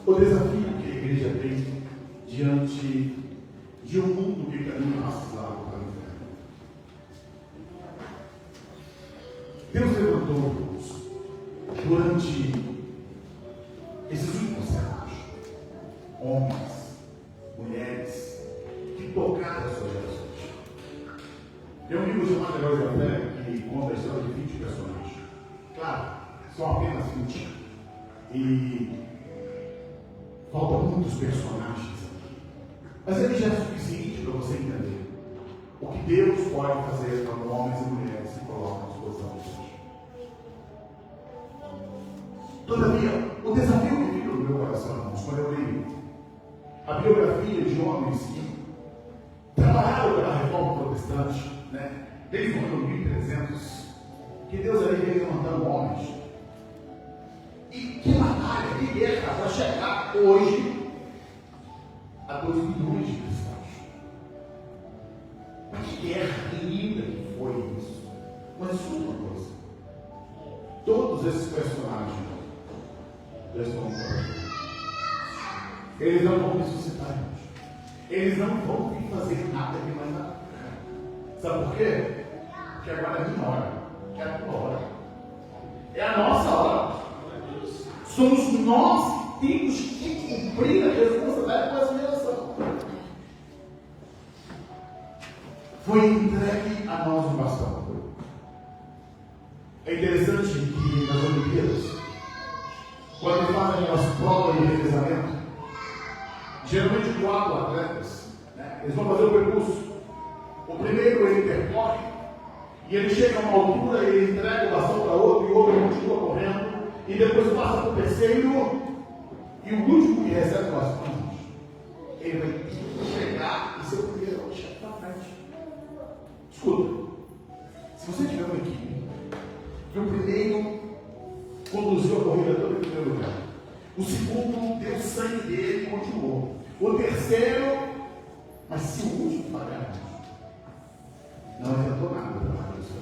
o desafio que a igreja tem diante de um mundo que caminha passos largos para o inferno. Deus levantou-nos durante esses últimos séculos homens, mulheres que tocaram as suas gerações. Tem um livro chamado Heróis da Fé que conta a história de 20 personagens. Claro, são apenas 20. E faltam muitos personagens aqui. Mas ele já é suficiente para você entender o que Deus pode fazer quando homens e mulheres se colocam à disposição de Deus. Todavia, o desafio que fica no meu coração, irmãos, quando eu leio a biografia de homens que trabalharam pela reforma protestante, né? Desde o ano 1300, que Deus ali veio levantando homens. E que batalha, que guerra para chegar hoje a 2 milhões de cristãos. Mas que guerra linda que foi isso. Mas escuta uma coisa: todos esses personagens já estão mortos. Eles não vão ressuscitar, irmãos. Eles não vão vir fazer nada que mais nada. Sabe por quê? Porque agora é a minha hora, que é a tua hora, é a nossa hora. Somos nós que temos que cumprir a responsabilidade com essa geração. Foi entregue a nós o bastão. É interessante que nas Olimpíadas, quando fazem as provas de revezamento, geralmente 4 atletas, né? Eles vão fazer o percurso. O primeiro ele percorre e ele chega a uma altura, ele entrega o bastão para outro e o outro continua correndo. E depois passa para o terceiro e o último que recebe o bastão, ele vai chegar e ser o primeiro a chegar na frente. Escuta, se você tiver uma equipe que o primeiro conduziu a corrida toda em primeiro lugar, o segundo deu sangue dele e continuou, o terceiro, mas se o último pagar, não adiantou nada para fazer isso.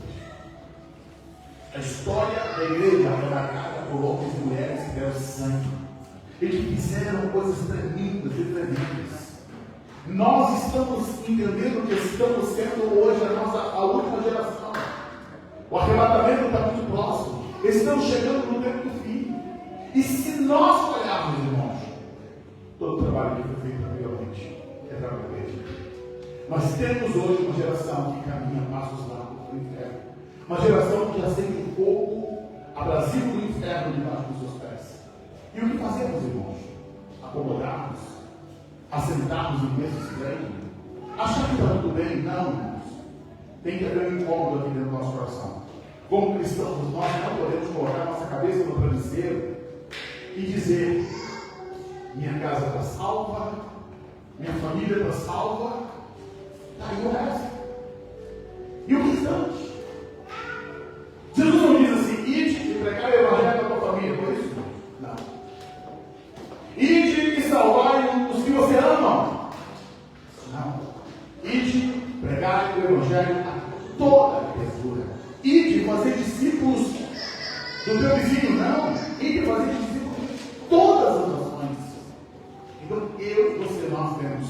A história da igreja é marcada por homens e mulheres que deram sangue e que fizeram coisas tremendas e tremendas. Nós estamos entendendo que estamos sendo hoje a última geração. O arrebatamento está muito próximo. Estamos chegando no tempo do fim. E se nós olharmos, irmãos, todo o trabalho que foi feito anteriormente é para a igreja. Mas temos hoje uma geração que caminha passos largos para o inferno. Uma geração que aceita um pouco a Brasil do inferno debaixo dos seus pés. E o que fazemos, irmãos? Acomodarmos? Assentarmos em mesmo silêncio? Achar que está tudo bem? Não, irmãos. Tem que haver um incômodo aqui dentro do nosso coração. Como cristãos, nós não podemos colocar nossa cabeça no travesseiro e dizer: minha casa está salva, minha família está salva, está aí o resto. E o que estamos? Jesus não diz assim: ide e pregai o evangelho para a tua família, por isso? Não. Ide e salvai os que você ama. Não. Ide, pregai o evangelho a toda a criatura. Ide fazer discípulos do teu vizinho, não. Ide fazer discípulos de todas as nações. Então, eu e você, nós temos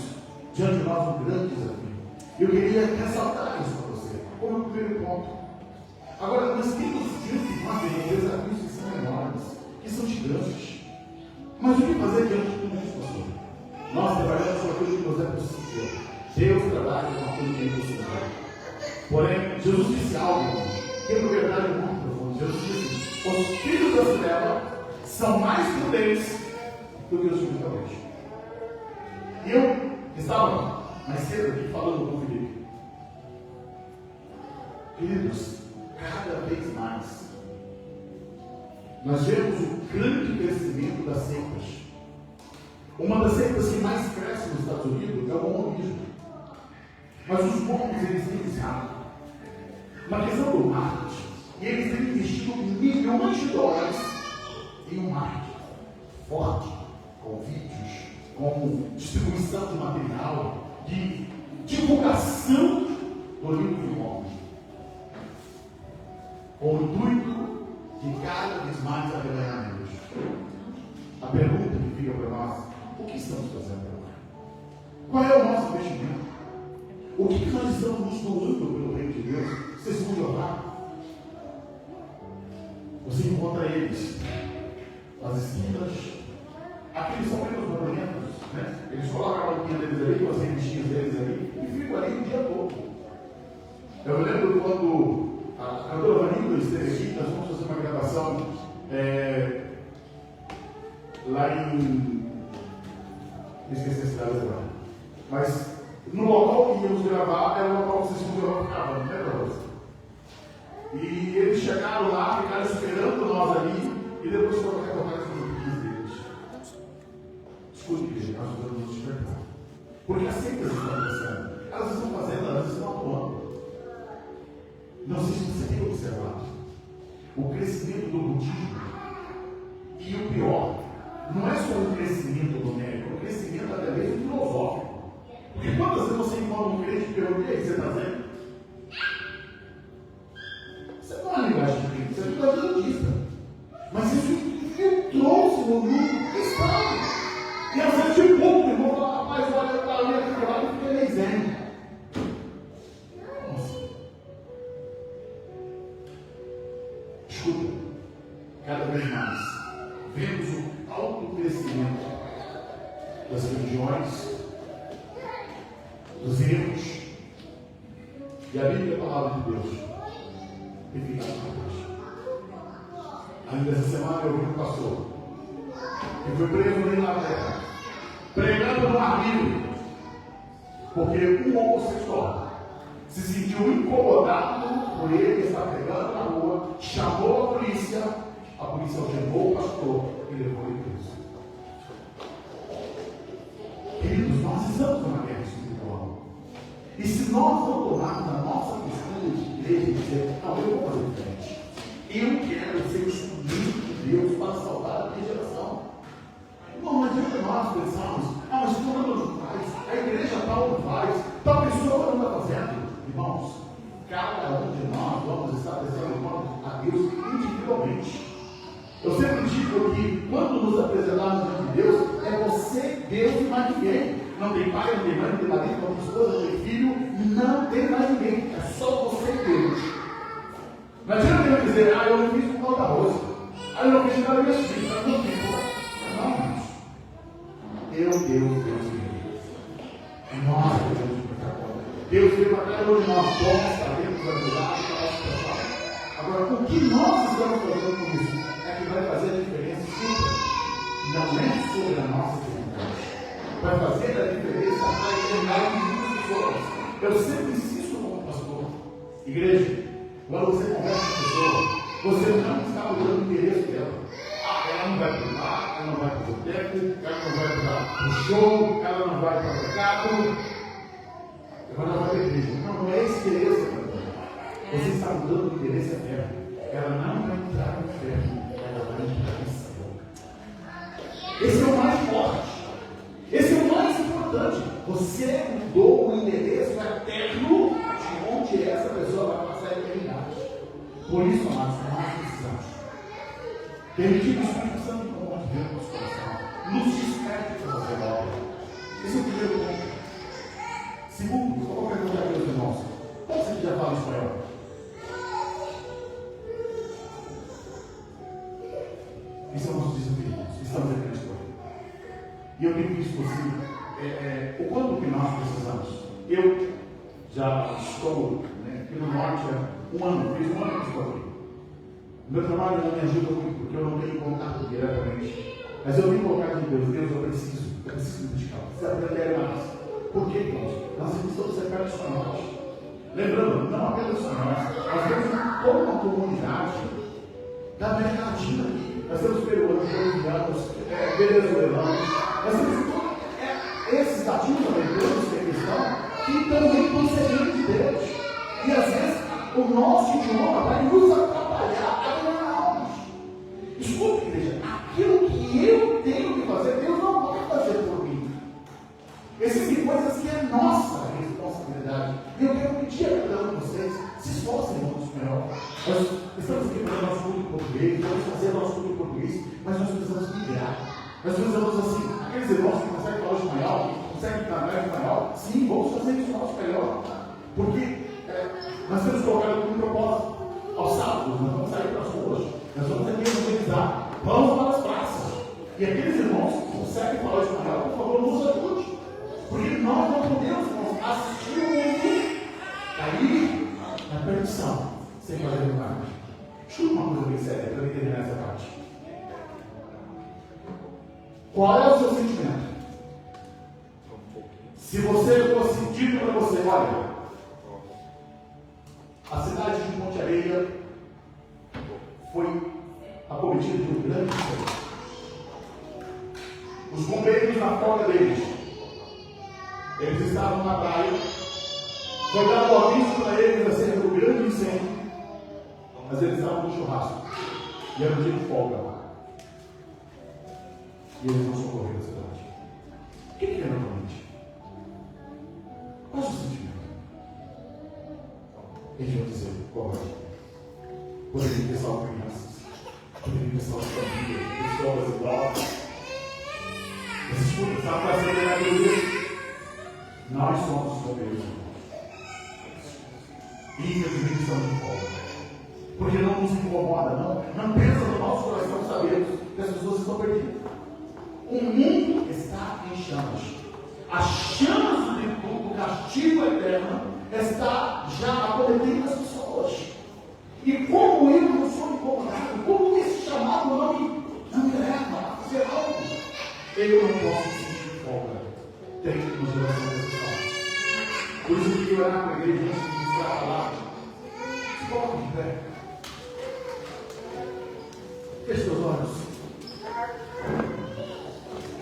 diante de nós um grande desafio. Eu queria ressaltar isso para você, como o primeiro ponto. Agora, nós temos diante de nós desafios que são enormes, que são gigantes. Mas o que fazer diante de tudo isso, pastor? Nós trabalhamos com aquilo que nos é possível. Deus trabalha com aquilo que é impossível. Porém, Jesus disse algo que é verdade muito profundo. Jesus disse: os filhos das trevas são mais prudentes do que os filhos da luz. E eu estava mais cedo aqui falando com o Felipe. Queridos, cada vez mais nós vemos o grande crescimento das seitas. Uma das seitas que mais cresce nos Estados Unidos é o mormonismo. Mas os mormons, eles têm usado uma questão do marketing, e eles têm investido milhões de dólares em um marketing forte, com vídeos, com distribuição de material, de divulgação do livro de Mormon, com o intuito de cada vez mais arrebanhar Deus. A pergunta que significa para nós? O que estamos fazendo agora? Qual é o nosso investimento? O que nós estamos nos doando pelo reino de Deus? Vocês vão jogar? Você encontra eles nas esquinas, aqueles são menos barulhentos, né? Eles colocam a banquinha deles ali, com as revistinhas deles ali, e ficam ali o dia todo. Eu me lembro quando a cantora Vanilla esteve aqui, nós fomos fazer uma gravação lá em. Eu esqueci a cidade agora. Mas no local que íamos gravar era o local que vocês vão gravar, não é para você? E eles chegaram lá, ficaram esperando nós ali, e depois foram tocar as musiquinhas deles. Escute, gente, nós vamos nos despertar. Porque assim que elas estão acontecendo, elas estão fazendo, elas estão atuando. Não sei se você tem observado o crescimento do budismo. E o pior, não é só um crescimento numérico, é um crescimento até mesmo filosófico. Porque quantas vezes você encontra um crente e pergunta: e aí, você está vendo? Você não é linguagem de crente, você é linguagem budista. Mas isso infiltrou-se no mundo cristão. E às vezes de pouco, eu vou falar: rapaz, olha, eu estava ali aqui lá e fiquei meio zen. Nossa. Escuta, cada vez mais vemos o alto crescimento das religiões, dos erros, e a Bíblia é a palavra de Deus. Eficaz para Deus. Ainda essa semana eu vi um pastor que foi preso na Inglaterra, pregando no ar livre, porque um homossexual se sentiu incomodado por ele estar pregando na rua, chamou a polícia algemou o pastor e levou ele preso. Queridos, nós estamos numa guerra espiritual. E se nós não tomarmos a nossa postura de igreja e dizer: não, eu vou fazer diferente, eu quero ser instrumento de Deus para salvar a minha geração. Não adianta nós pensarmos: ah, mas fulano não faz, a igreja tal não faz, tal pessoa não está fazendo. Irmãos, cada um de nós vamos estabelecendo conta a Deus individualmente. Eu sempre digo que quando nos apresentarmos diante de Deus, é você, Deus e mais ninguém. Não tem pai, não tem mãe, não tem marido, não tem esposa, não tem filho, não tem mais ninguém. É só você e Deus. Não adianta eu dizer: ah, eu não fiz por causa da rosa, ah, eu não fiz nada minhas filhas, eu não fiz. Não, Deus e Deus. Nós devemos prestar conta. Deus veio para cada um de nós, nós sabemos ajudar e para nosso pessoal. Agora, o que nós estamos fazendo com isso é que vai fazer a diferença sempre. Não é sobre a nossa eternidade. Vai fazer a diferença na eternidade de muitas pessoas. Eu sempre insisto como pastor. Igreja, quando você conversa com a pessoa, você não está olhando o interesse dela. Ah, ela não vai para o bar, ela não vai para o boteco, ela não vai para o show, ela não vai para o mercado, ela não vai para a igreja. Não, não é esse interesse. Você está mudando o interesse da terra. Ela não vai entrar no inferno, ela vai entrar no céu. Esse é o mais forte. Esse é o mais importante. Você mudou o endereço eterno de onde essa pessoa vai passar a eternidade. Por isso, amados, nós precisamos permitir o Espírito Santo como de Deus no nosso coração. Nos desperte para fazer a obra. Esse é o primeiro ponto. Segundo, eu vou perguntar para os irmãos: como você já fala espanhol? Isso é o nosso desafio. Estamos aqui na história. E eu tenho visto assim, o quanto que nós precisamos. Eu já estou aqui no norte há um ano, fiz um ano que estou aqui. O meu trabalho não me ajuda muito, porque eu não tenho contato diretamente. Mas eu tenho colocado de Deus: Deus, eu preciso me dedicar, preciso aprender mais. Por quê, irmãos? Nós estamos cercados de espanhóis. Lembrando, não apenas espanhóis, nós temos toda uma comunidade da América Latina aqui. Nós temos peruanos, colombianos, venezuelanos, nós temos esses latino-americanos que aqui estão, que também estão servindo de Deus. E às vezes o nosso idioma vai nos atrapalhar a ganhar almas. Escuta, igreja, aquilo que eu tenho que fazer, Deus não vai fazer por mim. Existem coisas que é nossa responsabilidade. E eu quero pedir a cada um de vocês: se esforcem no espanhol. Nós estamos aqui fazendo nosso culto em português, vamos fazer nosso culto em português, mas nós precisamos migrar. Nós precisamos assim irmãos que conseguem falar espanhol, conseguem trabalhar espanhol? Sim, vamos fazer isso nosso melhor. Porque nós temos colocado como propósito. Aos sábados, nós vamos sair para as ruas, nós vamos aqui evangelizar, vamos para as praças. E aqueles irmãos que conseguem falar espanhol, por favor, nos ajude. Porque nós não podemos assistir o mundo cair na perdição sem fazer nada. Escuta uma coisa bem séria para eu entender essa parte. Qual é o seu sentimento? Se você fosse dito para você, olha, a cidade de Monte Areia foi acometida de um grande incêndio. Os bombeiros na folga deles, eles estavam na praia, jogaram o aviso para eles acerca do grande incêndio, mas eles estavam no churrasco, e era um dia de folga lá. E eles não socorreram a cidade. O que é normalmente? Qual é o seu sentimento? Eles vão dizer, correto. Poderia ter salvo crianças, poderia ter salvo famílias, pessoas idosas. Mas escuta, sabe para ser na igreja? Nós somos os bombeiros. Infelizmente estamos de folga. Porque não nos incomoda, não pensa no nosso coração saber que as pessoas estão perdidas. O mundo está em chamas. As chamas do castigo eterno está já acometendo as pessoas. E como eu não sou incomodado, como esse chamado não me leva a fazer algo, eu não posso sentir folga. Tem que nos relacionar com essa. Por isso que orar com a igreja antes de iniciar a palavra. Se coloque de pé. Feche seus olhos.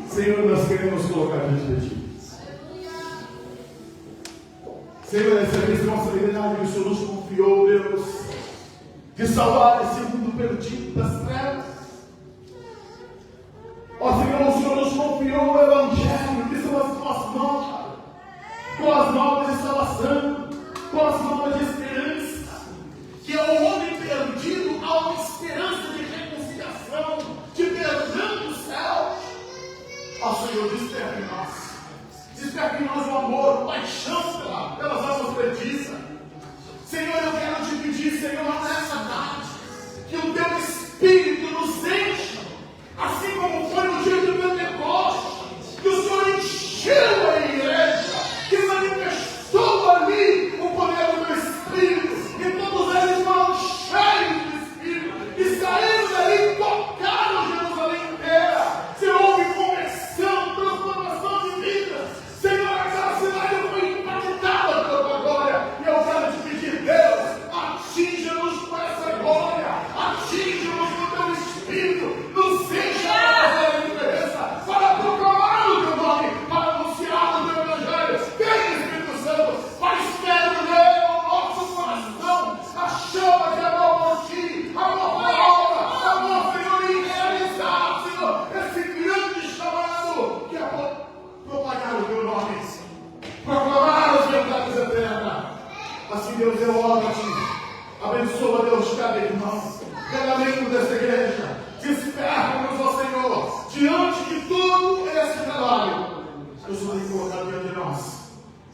Senhor, nós queremos colocar diante de Ti. Senhor, essa responsabilidade que o Senhor nos confiou, Deus, de salvar esse mundo perdido das trevas. Ó Senhor, o Senhor nos confiou o Evangelho, que são as Tuas mãos, Tuas novas de salvação, Tuas novas de esperança, que é o homem perdido a uma esperança de reconciliação, de perdão dos céus. Ó Senhor, desperta em nós. Desperta em nós o amor, paixão pelas almas perdidas. Senhor, eu quero te pedir, Senhor, nessa tarde, que o Teu Espírito nos encha, assim como foi no dia de Pentecostes, que o Senhor encheu a igreja, que manifestou ali o poder do Teu Espírito, e todos eles foram cheios do Espírito, e saíram dali e tocaram Jerusalém inteira. Senhor, houve conversão, transformação de vidas. Senhor, aquela cidade foi impactada pela Tua glória. E eu quero te pedir, Deus, atinja-nos com essa glória, atinja-nos com o Teu Espírito, nos encha para fazer a diferença, para proclamar o Teu nome, para anunciar o Teu Evangelho. Vem, Espírito Santo, faz perto dele o nosso coração, a chama de amor por Ti, amor pela obra, amor, Senhor, em realizar, Senhor, esse grande chamado que é propagar o Teu nome, proclamar as verdades eternas. Assim, Deus, eu oro a Ti. Abençoa, Deus, cada irmão, cada membro dessa igreja. Desperta-nos, ó Senhor, diante de todo esse trabalho que o Senhor tem colocado diante de nós.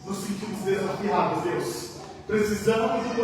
Nos sentimos desafiados, Deus. Precisamos do Teu